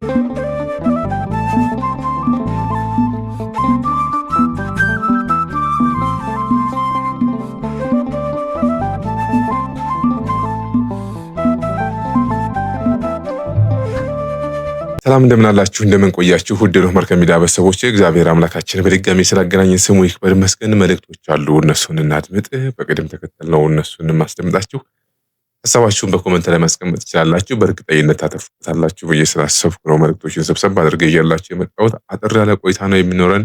ሰላም እንደምን አላችሁ እንደምን ቆያችሁ ውድ ነው መርከብ ሚዲያ ቤተሰቦች እግዚአብሔር አምላካችን በድጋሚ ስላገናኘን ስሙ ይክበር ይመስገን። መልእክቶች አሉ እነሱን እናድምጥ። በቅደም ተከተል ነው እነሱን ማስደምጣችሁ። ሐሳባችሁን በኮሜንት ላይ ማስቀመጥ ትችላላችሁ። በእርግጠኝነት ታተርፉታላችሁ ብዬ ስላሰብኩ ነው መልእክቶችን ሰብሰብ አድርጌ ይዤላችሁ የመጣሁት። አጠር ያለ ቆይታ ነው የሚኖረን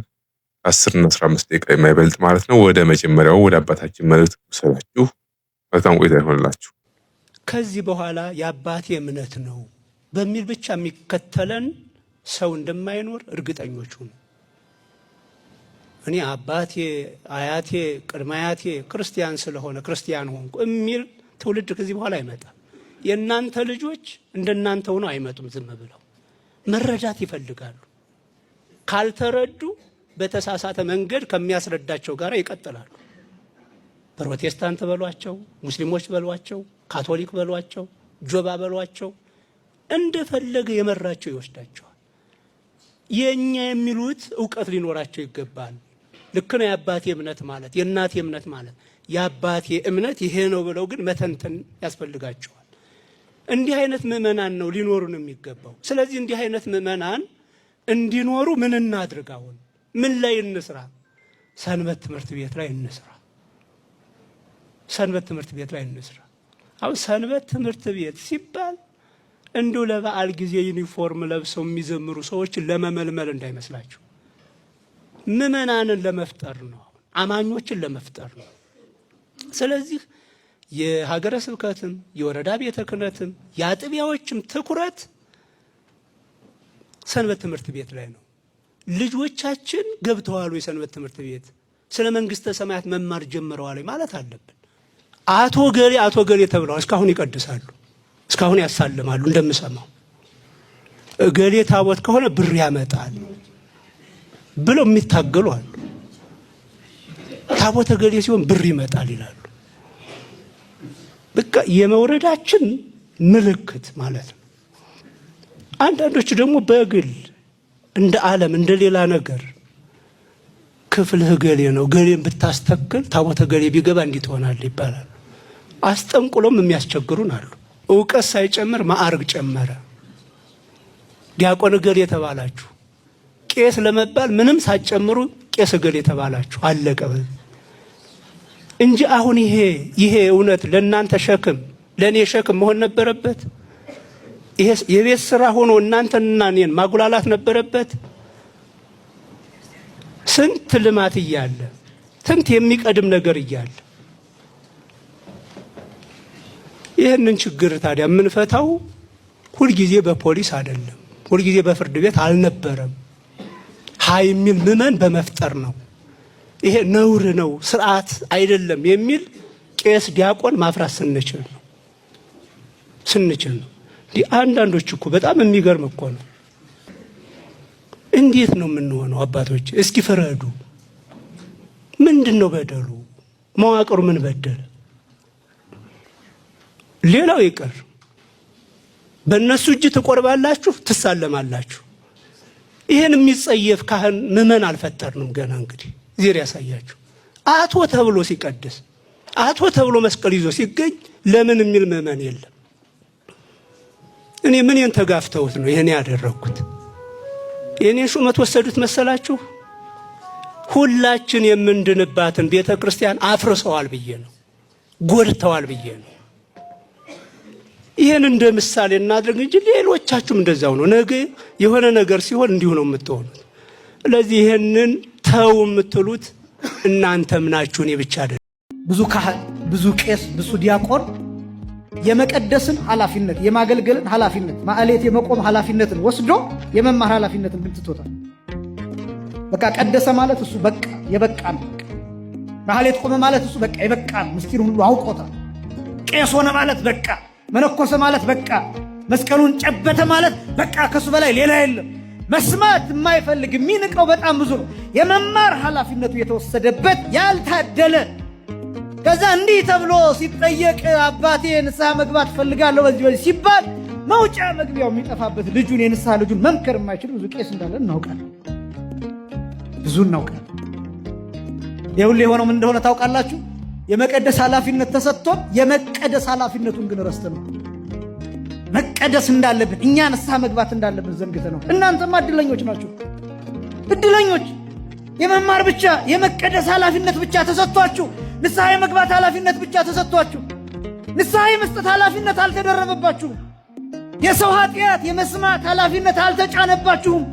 10 እና 15 ደቂቃ የማይበልጥ ማለት ነው። ወደ መጀመሪያው ወደ አባታችን መልእክት ወሰዳችሁ። በጣም ቆይታ ይሆንላችሁ። ከዚህ በኋላ የአባቴ እምነት ነው በሚል ብቻ የሚከተለን ሰው እንደማይኖር እርግጠኞች ሁኑ። እኔ አባቴ አያቴ ቅድመ አያቴ ክርስቲያን ስለሆነ ክርስቲያን ሆንኩ የሚል ትውልድ ከዚህ በኋላ አይመጣም። የእናንተ ልጆች እንደናንተ ሆነው አይመጡም። ዝም ብለው መረዳት ይፈልጋሉ። ካልተረዱ በተሳሳተ መንገድ ከሚያስረዳቸው ጋር ይቀጥላሉ። ፕሮቴስታንት በሏቸው፣ ሙስሊሞች በሏቸው፣ ካቶሊክ በሏቸው፣ ጆባ በሏቸው፣ እንደፈለገ የመራቸው ይወስዳቸዋል። የኛ የሚሉት ዕውቀት ሊኖራቸው ይገባል። ልክ ነው የአባቴ እምነት ማለት የእናቴ እምነት ማለት የአባቴ እምነት ይሄ ነው ብለው ግን መተንተን ያስፈልጋቸዋል። እንዲህ አይነት ምዕመናን ነው ሊኖሩን የሚገባው። ስለዚህ እንዲህ አይነት ምዕመናን እንዲኖሩ ምን እናድርግ? አሁን ምን ላይ እንስራ? ሰንበት ትምህርት ቤት ላይ እንስራ። ሰንበት ትምህርት ቤት ላይ እንስራ። አሁን ሰንበት ትምህርት ቤት ሲባል እንዲሁ ለበዓል ጊዜ ዩኒፎርም ለብሰው የሚዘምሩ ሰዎችን ለመመልመል እንዳይመስላችሁ። ምዕመናንን ለመፍጠር ነው፣ አማኞችን ለመፍጠር ነው። ስለዚህ የሀገረ ስብከትም የወረዳ ቤተ ክህነትም የአጥቢያዎችም ትኩረት ሰንበት ትምህርት ቤት ላይ ነው። ልጆቻችን ገብተዋል የሰንበት ትምህርት ቤት ስለ መንግስተ ሰማያት መማር ጀምረዋል ማለት አለብን። አቶ ገሌ ተብለዋል። እስካሁን ይቀድሳሉ፣ እስካሁን ያሳልማሉ። እንደምሰማው ገሌ ታቦት ከሆነ ብር ያመጣል ብለው የሚታገሉ አሉ። ታቦተ ገሌ ሲሆን ብር ይመጣል ይላሉ። በቃ የመውረዳችን ምልክት ማለት ነው። አንዳንዶቹ ደግሞ በግል እንደ ዓለም እንደ ሌላ ነገር ክፍልህ ገሌ ነው፣ ገሌን ብታስተክል ታቦተ ገሌ ቢገባ እንዲህ ትሆናለህ ይባላል። አስጠንቁሎም የሚያስቸግሩን አሉ። ዕውቀት ሳይጨምር ማዕረግ ጨመረ። ዲያቆን ገሌ የተባላችሁ ቄስ ለመባል ምንም ሳትጨምሩ ቄስ ገሌ የተባላችሁ አለቀ እንጂ አሁን ይሄ እውነት ለእናንተ ሸክም ለእኔ ሸክም መሆን ነበረበት? ይሄ የቤት ስራ ሆኖ እናንተንና እኔን ማጉላላት ነበረበት? ስንት ልማት እያለ ስንት የሚቀድም ነገር እያለ ይህንን ችግር ታዲያ የምንፈታው ሁልጊዜ በፖሊስ አይደለም፣ ሁልጊዜ በፍርድ ቤት አልነበረም። ሀይ የሚል ምዕመን በመፍጠር ነው። ይሄ ነውር ነው ስርዓት አይደለም የሚል ቄስ ዲያቆን ማፍራት ስንችል ነው። አንዳንዶች እኮ በጣም የሚገርም እኮ ነው። እንዴት ነው የምንሆነው? አባቶች እስኪ ፍረዱ። ምንድነው በደሉ? መዋቅሩ ምን በደለ? ሌላው ይቀር፣ በእነሱ እጅ ትቆርባላችሁ፣ ትሳለማላችሁ። ይሄን የሚጸየፍ ካህን ምዕመን አልፈጠርንም ገና። እንግዲህ ዜር ያሳያችሁ። አቶ ተብሎ ሲቀድስ አቶ ተብሎ መስቀል ይዞ ሲገኝ ለምን የሚል ምዕመን የለም። እኔ ምንን ተጋፍተውት ነው ይሄን ያደረኩት? የኔን ሹመት ወሰዱት መሰላችሁ? ሁላችን የምንድንባትን ቤተክርስቲያን አፍርሰዋል ብዬ ነው፣ ጎድተዋል ብዬ ነው። ይሄን እንደ ምሳሌ እናድርግ እንጂ ሌሎቻችሁም እንደዛው ነው። ነገ የሆነ ነገር ሲሆን እንዲሁ ነው የምትሆኑት። ስለዚህ ይሄንን ተው የምትሉት እናንተም ናችሁ፣ እኔ ብቻ አይደለም። ብዙ ካህን፣ ብዙ ቄስ፣ ብዙ ዲያቆን የመቀደስን ኃላፊነት የማገልገልን ኃላፊነት ማዕሌት የመቆም ኃላፊነትን ወስዶ የመማር ኃላፊነትን ግን ትቶታል። በቃ ቀደሰ ማለት እሱ በቃ የበቃ ነው። ማዕሌት ቆመ ማለት እሱ በቃ የበቃ ምስጢር ሁሉ አውቆታል። ቄስ ሆነ ማለት በቃ፣ መነኮሰ ማለት በቃ፣ መስቀሉን ጨበተ ማለት በቃ፣ ከሱ በላይ ሌላ የለም። መስማት የማይፈልግ የሚንቀው በጣም ብዙ ነው። የመማር ኃላፊነቱ የተወሰደበት ያልታደለ ከዛ እንዲህ ተብሎ ሲጠየቅ አባቴ ንስሐ መግባት ፈልጋለሁ በዚህ ሲባል መውጫ መግቢያው የሚጠፋበት ልጁን የንስሐ ልጁን መምከር የማይችል ብዙ ቄስ እንዳለ እናውቃለን። ብዙ እናውቃለን። የሁሉ የሆነው ምን እንደሆነ ታውቃላችሁ? የመቀደስ ኃላፊነት ተሰጥቶን የመቀደስ ኃላፊነቱን ግን ረስተነው መቀደስ እንዳለብን እኛ ንስሐ መግባት እንዳለብን ዘንግተነው። እናንተማ እድለኞች ናችሁ። እድለኞች የመማር ብቻ የመቀደስ ኃላፊነት ብቻ ተሰጥቷችሁ፣ ንስሐ የመግባት ኃላፊነት ብቻ ተሰጥቷችሁ፣ ንስሐ የመስጠት ኃላፊነት አልተደረበባችሁም። የሰው ኃጢአት የመስማት ኃላፊነት አልተጫነባችሁም።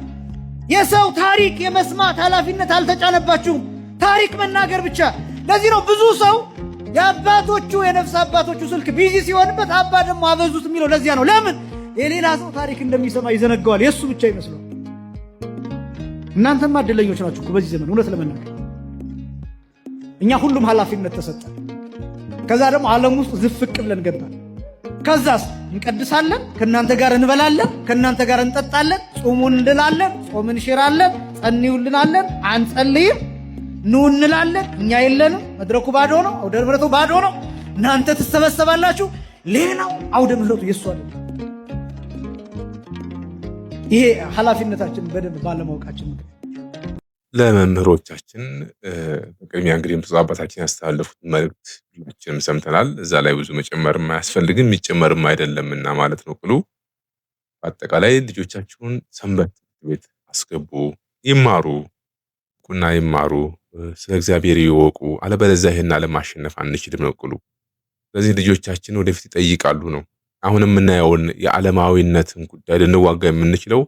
የሰው ታሪክ የመስማት ኃላፊነት አልተጫነባችሁም። ታሪክ መናገር ብቻ። ለዚህ ነው ብዙ ሰው የአባቶቹ የነፍስ አባቶቹ ስልክ ቢዚ ሲሆንበት አባ ደግሞ አበዙት የሚለው ለዚያ ነው። ለምን? የሌላ ሰው ታሪክ እንደሚሰማ ይዘነጋዋል። የእሱ ብቻ ይመስለው። እናንተማ እድለኞች ናችሁ በዚህ ዘመን። እውነት ለመናገር እኛ ሁሉም ኃላፊነት ተሰጠ። ከዛ ደግሞ ዓለም ውስጥ ዝፍቅ ብለን ገባን። ከዛስ እንቀድሳለን፣ ከእናንተ ጋር እንበላለን፣ ከእናንተ ጋር እንጠጣለን፣ ጾሙን እንላለን፣ ጾም እንሽራለን፣ ጸልዩልናለን፣ አንጸልይም፣ ኑ እንላለን። እኛ የለንም፣ መድረኩ ባዶ ነው፣ አውደ ምሕረቱ ባዶ ነው። እናንተ ትሰበሰባላችሁ። ሌላው አውደ ምሕረቱ የሱ አይደለም። ይሄ ኃላፊነታችን በደንብ ባለማወቃችን ምክንያት ለመምህሮቻችን በቅድሚያ እንግዲህ ብፁዕ አባታችን ያስተላለፉት መልእክት ሁላችንም ሰምተናል። እዛ ላይ ብዙ መጨመርም አያስፈልግም የሚጨመርም አይደለምና ማለት ነው። ቅሉ በአጠቃላይ ልጆቻችሁን ሰንበት ቤት አስገቡ፣ ይማሩ፣ ቁና ይማሩ፣ ስለ እግዚአብሔር ይወቁ። አለበለዚያ ይሄን ዓለም ማሸነፍ አንችልም ነው ቅሉ። ስለዚህ ልጆቻችን ወደፊት ይጠይቃሉ ነው። አሁን የምናየውን የዓለማዊነትን ጉዳይ ልንዋጋ የምንችለው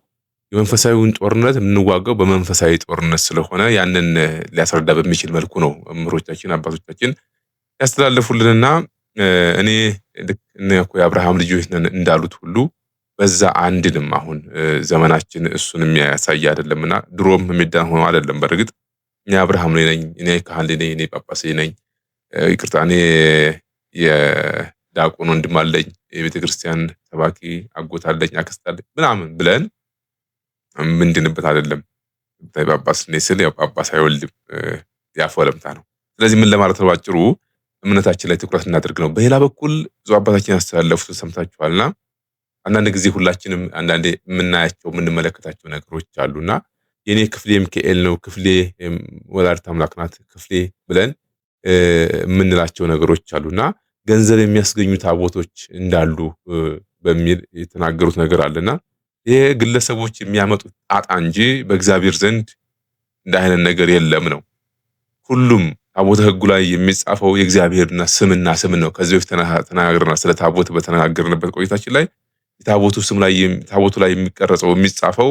የመንፈሳዊውን ጦርነት የምንዋጋው በመንፈሳዊ ጦርነት ስለሆነ ያንን ሊያስረዳ በሚችል መልኩ ነው መምህሮቻችን አባቶቻችን ያስተላለፉልንና እኔ ልክ የአብርሃም ልጆች ነን እንዳሉት ሁሉ በዛ አንድንም አሁን ዘመናችን እሱን የሚያሳይ አይደለምና ድሮም የሚዳን ሆኖ አይደለም። በእርግጥ እኔ አብርሃም ነኝ፣ እኔ ካህን ነኝ፣ እኔ ጳጳስ ነኝ፣ ይቅርታ እኔ የዲያቆን ወንድም አለኝ፣ የቤተክርስቲያን ሰባኪ አጎት አለኝ፣ አክስት አለኝ ምናምን ብለን ምንድንበት አይደለም። ጳጳስ ነኝ ስል ያው ጳጳስ አይወልድም፣ ያፍ ወለምታ ነው። ስለዚህ ምን ለማለት ነው ባጭሩ እምነታችን ላይ ትኩረት እናደርግ ነው። በሌላ በኩል ብዙ አባታችን ያስተላለፉት ሰምታችኋልና አንዳንድ ጊዜ ሁላችንም አንዳንዴ የምናያቸው የምንመለከታቸው ነገሮች አሉና የኔ ክፍሌ ሚካኤል ነው፣ ክፍሌ ወላዲተ አምላክ ናት፣ ክፍሌ ብለን የምንላቸው ነገሮች አሉና ገንዘብ የሚያስገኙ ታቦቶች እንዳሉ በሚል የተናገሩት ነገር አለና ይሄ ግለሰቦች የሚያመጡት ጣጣ እንጂ በእግዚአብሔር ዘንድ እንደ አይነት ነገር የለም ነው። ሁሉም ታቦተ ሕጉ ላይ የሚጻፈው የእግዚአብሔርና ስምና ስም ነው። ከዚህ በፊት ተናግረናል። ስለ ታቦት በተነጋገርንበት ቆይታችን ላይ የታቦቱ ስም ላይ ታቦቱ ላይ የሚቀረጸው የሚጻፈው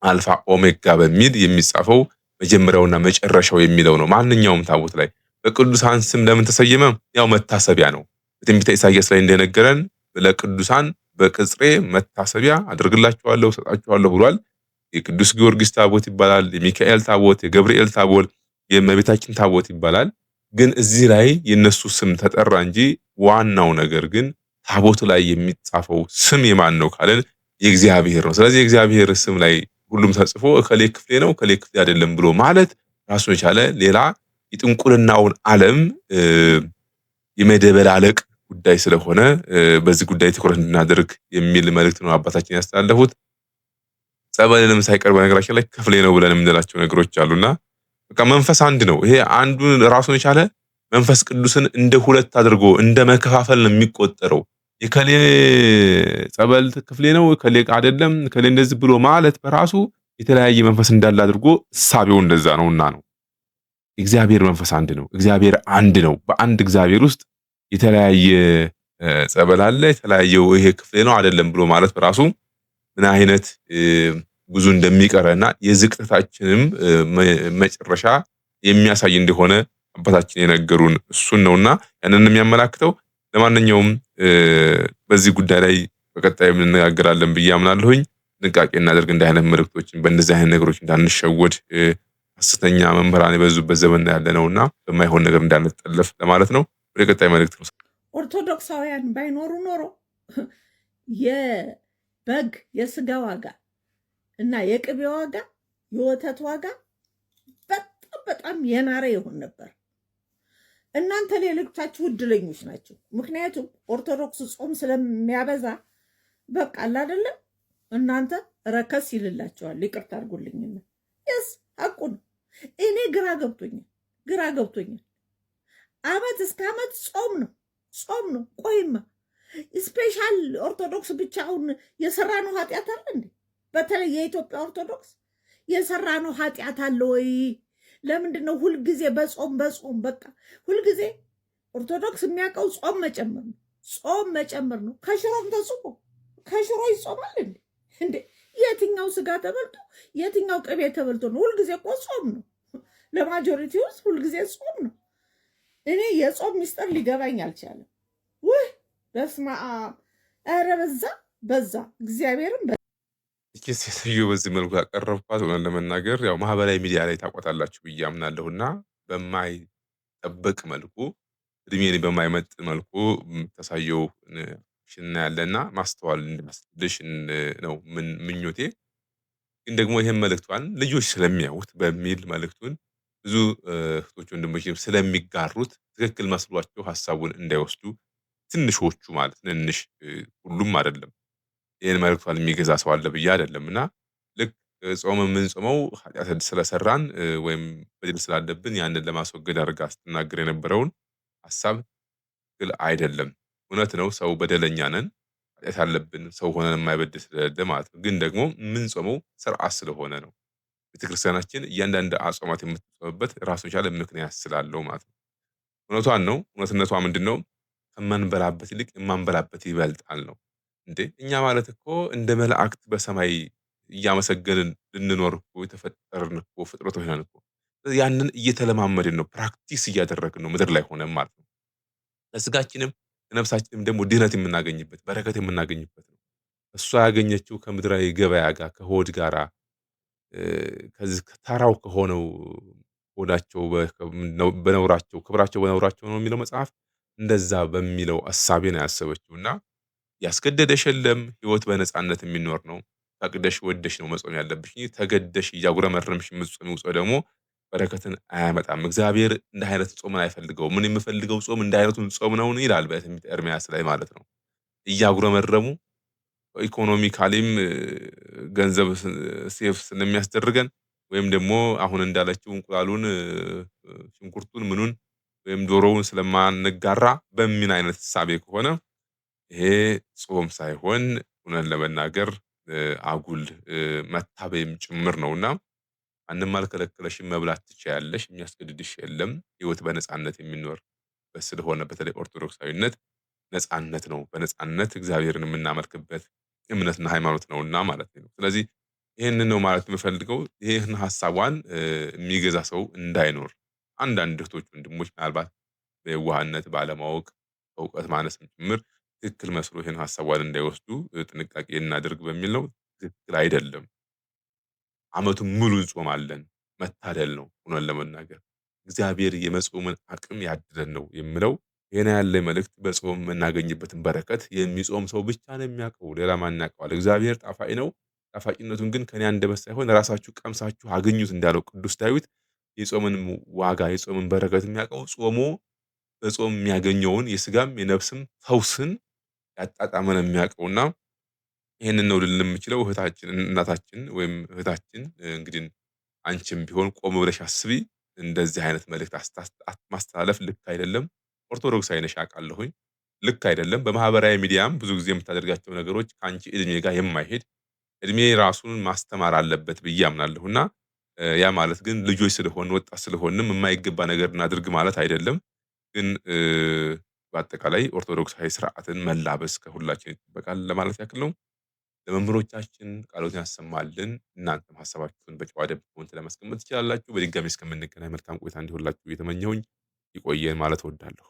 አልፋ ኦሜጋ በሚል የሚጻፈው መጀመሪያውና መጨረሻው የሚለው ነው። ማንኛውም ታቦት ላይ በቅዱሳን ስም ለምን ተሰየመ? ያው መታሰቢያ ነው። በትንቢተ ኢሳይያስ ላይ እንደነገረን ለቅዱሳን በቅጽሬ መታሰቢያ አድርግላችኋለሁ ሰጣችኋለሁ ብሏል። የቅዱስ ጊዮርጊስ ታቦት ይባላል፣ የሚካኤል ታቦት፣ የገብርኤል ታቦት፣ የእመቤታችን ታቦት ይባላል። ግን እዚህ ላይ የነሱ ስም ተጠራ እንጂ ዋናው ነገር ግን ታቦቱ ላይ የሚጻፈው ስም የማን ነው ካለን የእግዚአብሔር ነው። ስለዚህ የእግዚአብሔር ስም ላይ ሁሉም ተጽፎ እከሌ ክፍሌ ነው እከሌ ክፍሌ አይደለም ብሎ ማለት ራሱን የቻለ ሌላ የጥንቁልናውን ዓለም የመደበላለቅ ጉዳይ ስለሆነ በዚህ ጉዳይ ትኩረት እንድናደርግ የሚል መልእክት ነው አባታችን ያስተላለፉት። ጸበልንም ሳይቀር በነገራችን ላይ ክፍሌ ነው ብለን የምንላቸው ነገሮች አሉና በቃ መንፈስ አንድ ነው። ይሄ አንዱን ራሱን የቻለ መንፈስ ቅዱስን እንደ ሁለት አድርጎ እንደ መከፋፈል ነው የሚቆጠረው። የከሌ ጸበል ክፍሌ ነው ከሌ አይደለም ከሌ እንደዚህ ብሎ ማለት በራሱ የተለያየ መንፈስ እንዳለ አድርጎ እሳቤው እንደዛ ነውና ነው። እግዚአብሔር መንፈስ አንድ ነው። እግዚአብሔር አንድ ነው። በአንድ እግዚአብሔር ውስጥ የተለያየ ጸበል አለ። የተለያየው ይሄ ክፍሌ ነው አይደለም ብሎ ማለት በራሱ ምን አይነት ብዙ እንደሚቀረና የዝቅጠታችንም መጨረሻ የሚያሳይ እንደሆነ አባታችን የነገሩን እሱን ነውና ያንን የሚያመላክተው። ለማንኛውም በዚህ ጉዳይ ላይ በቀጣይ እንነጋገራለን ብዬ አምናለሁኝ። ጥንቃቄ እናደርግ እንደ አይነት መልእክቶችን በእንደዚህ አይነት ነገሮች እንዳንሸወድ ሐሰተኛ መምህራን የበዙበት ዘመን ያለ ነውና በማይሆን ነገር እንዳንጠለፍ ለማለት ነው። ወደ ቀጣይ መልእክት ነው። ኦርቶዶክሳውያን ባይኖሩ ኖሮ የበግ የስጋ ዋጋ እና የቅቤ ዋጋ የወተት ዋጋ በጣም የናረ ይሆን ነበር። እናንተ ሌሎቻችሁ እድለኞች ናቸው። ምክንያቱም ኦርቶዶክስ ጾም ስለሚያበዛ በቃ አለ አይደለም እናንተ ረከስ ይልላቸዋል። ይቅርታ አድርጉልኝና የስ ሐቁ ነው። እኔ ግራ ገብቶኛል። አመት እስከ አመት ጾም ነው። ቆይማ ስፔሻል ኦርቶዶክስ ብቻውን የሰራነው ኃጢአት አለ እንዴ? በተለይ የኢትዮጵያ ኦርቶዶክስ የሰራነው ኃጢአት አለ ወይ? ለምንድን ነው ሁልጊዜ በጾም በቃ ሁልጊዜ ኦርቶዶክስ የሚያውቀው ጾም መጨመር ነው። ከሽሮም ተጽፎ ከሽሮ ይጾማል እንዴ? እንዴ የትኛው ስጋ ተበልቶ የትኛው ቅቤ ተበልቶ ነው? ሁልጊዜ እኮ ጾም ነው። ለማጆሪቲ ውስጥ ሁልጊዜ ጾም ነው። እኔ የጾም ሚስጥር ሊገባኝ አልቻለም። ውህ በስመ አብ! ኧረ በዛ እግዚአብሔርም ይቺ ሴትዮ በዚህ መልኩ ያቀረብኳት ሆነን ለመናገር ያው ማህበራዊ ሚዲያ ላይ ታውቋታላችሁ ብዬ አምናለሁና በማይጠበቅ መልኩ እድሜን በማይመጥን መልኩ የምታሳየው እናያለና ማስተዋል እንዲያስችልሽ ነው ምኞቴ። ግን ደግሞ ይህን መልእክቷን ልጆች ስለሚያዩት በሚል መልእክቱን ብዙ እህቶች ወንድሞችም ስለሚጋሩት ትክክል መስሏቸው ሀሳቡን እንዳይወስዱ ትንሾቹ ማለት ትንንሽ ሁሉም አይደለም ይህን መልእክቷን የሚገዛ ሰው አለ ብዬ አይደለም። እና ልክ ጾም የምንጾመው ኃጢአት ስለሰራን ወይም በደል ስላለብን ያንን ለማስወገድ አድርጋ ስትናገር የነበረውን ሀሳብ ትክክል አይደለም። እውነት ነው፣ ሰው በደለኛ ነን፣ ኃጢአት አለብን፣ ሰው ሆነን የማይበድል ስለሌለ ማለት ነው። ግን ደግሞ የምንጾመው ስርዓት ስለሆነ ነው። ቤተክርስቲያናችን እያንዳንድ አጽዋማት የምትጾምበት ራሱን የቻለ ምክንያት ስላለው ማለት ነው። እውነቷን ነው። እውነትነቷ ምንድን ነው? ከማንበላበት ይልቅ የማንበላበት ይበልጣል ነው። እንዴ እኛ ማለት እኮ እንደ መላእክት በሰማይ እያመሰገንን ልንኖር እኮ የተፈጠርን እኮ ፍጥረቶች ነን እኮ። ያንን እየተለማመድን ነው፣ ፕራክቲስ እያደረግን ነው ምድር ላይ ሆነን ማለት ነው። ለስጋችንም ለነፍሳችንም ደግሞ ድህነት የምናገኝበት በረከት የምናገኝበት ነው። እሷ ያገኘችው ከምድራዊ ገበያ ጋር ከሆድ ጋራ ከዚህ ተራው ከሆነው ሆዳቸው በነውራቸው ክብራቸው በነውራቸው ነው የሚለው መጽሐፍ። እንደዛ በሚለው እሳቤ ነው ያሰበችው። እና ያስገደደሽ የለም፣ ህይወት በነፃነት የሚኖር ነው። ፈቅደሽ ወደሽ ነው መጾም ያለብሽ። ተገደሽ እያጉረመረምሽ የምትጾሚው ጾም ደግሞ በረከትን አያመጣም። እግዚአብሔር እንደ አይነት ጾምን አይፈልገው። ምን የምፈልገው ጾም እንደ አይነቱን ጾም ነው ይላል በትንቢተ ኤርምያስ ላይ ማለት ነው። እያጉረመረሙ ኢኮኖሚካሊም ገንዘብ ሴፍ ስለሚያስደርገን ወይም ደግሞ አሁን እንዳለችው እንቁላሉን ሽንኩርቱን ምኑን ወይም ዶሮውን ስለማንጋራ በምን አይነት ሳቤ ከሆነ ይሄ ጾም ሳይሆን እውነት ለመናገር አጉል መታበይም ጭምር ነውና ማንም አልከለከለሽም፣ መብላት ትችያለሽ፣ የሚያስገድድሽ የለም። ህይወት በነፃነት የሚኖር ስለሆነ በተለይ ኦርቶዶክሳዊነት ነፃነት ነው። በነፃነት እግዚአብሔርን የምናመልክበት እምነትና ሃይማኖት ነውና ማለት ነው። ስለዚህ ይህንን ነው ማለት የምፈልገው። ይህን ሀሳቧን የሚገዛ ሰው እንዳይኖር አንዳንድ እህቶች ወንድሞች ምናልባት በየዋህነት ባለማወቅ በእውቀት ማነስም ጭምር ትክክል መስሎ ይህን ሀሳቧን እንዳይወስዱ ጥንቃቄ እናድርግ በሚል ነው። ትክክል አይደለም። አመቱን ሙሉ እንጾማለን፣ መታደል ነው። ሆነን ለመናገር እግዚአብሔር የመጾምን አቅም ያድለን ነው የምለው። ይሄን ያለ መልእክት በጾም የምናገኝበትን በረከት የሚጾም ሰው ብቻ ነው የሚያውቀው፣ ሌላ ማን ያውቀዋል? እግዚአብሔር ጣፋጭ ነው። ጣፋጭነቱን ግን ከኔ አንደበት ሳይሆን ራሳችሁ ቀምሳችሁ አገኙት እንዳለው ቅዱስ ዳዊት የጾምን ዋጋ የጾምን በረከት የሚያውቀው ጾሞ በጾም የሚያገኘውን የስጋም የነፍስም ፈውስን ያጣጣመ ነው የሚያውቀውና ይህንን ነው ልል የምችለው። እህታችን እናታችን ወይም እህታችን እንግዲህ አንቺም ቢሆን ቆም ብለሽ አስቢ። እንደዚህ አይነት መልእክት ማስተላለፍ ልክ አይደለም። ኦርቶዶክሳዊ ነሽ አውቃለሁኝ፣ ልክ አይደለም። በማህበራዊ ሚዲያም ብዙ ጊዜ የምታደርጋቸው ነገሮች ከአንቺ እድሜ ጋር የማይሄድ እድሜ ራሱን ማስተማር አለበት ብዬ አምናለሁና ያ ማለት ግን ልጆች ስለሆን ወጣት ስለሆንም የማይገባ ነገር እናድርግ ማለት አይደለም። ግን በአጠቃላይ ኦርቶዶክሳዊ ስርዓትን መላበስ ከሁላችን ይጠበቃል ለማለት ያክል ነው። ለመምህሮቻችን ቃሎትን ያሰማልን። እናንተም ሀሳባችሁን በጨዋ ደብ ኮሜንት ለማስቀመጥ ትችላላችሁ። በድጋሚ እስከምንገናኝ መልካም ቆይታ እንዲሆንላችሁ እየተመኘሁኝ ይቆየን ማለት እወዳለሁ።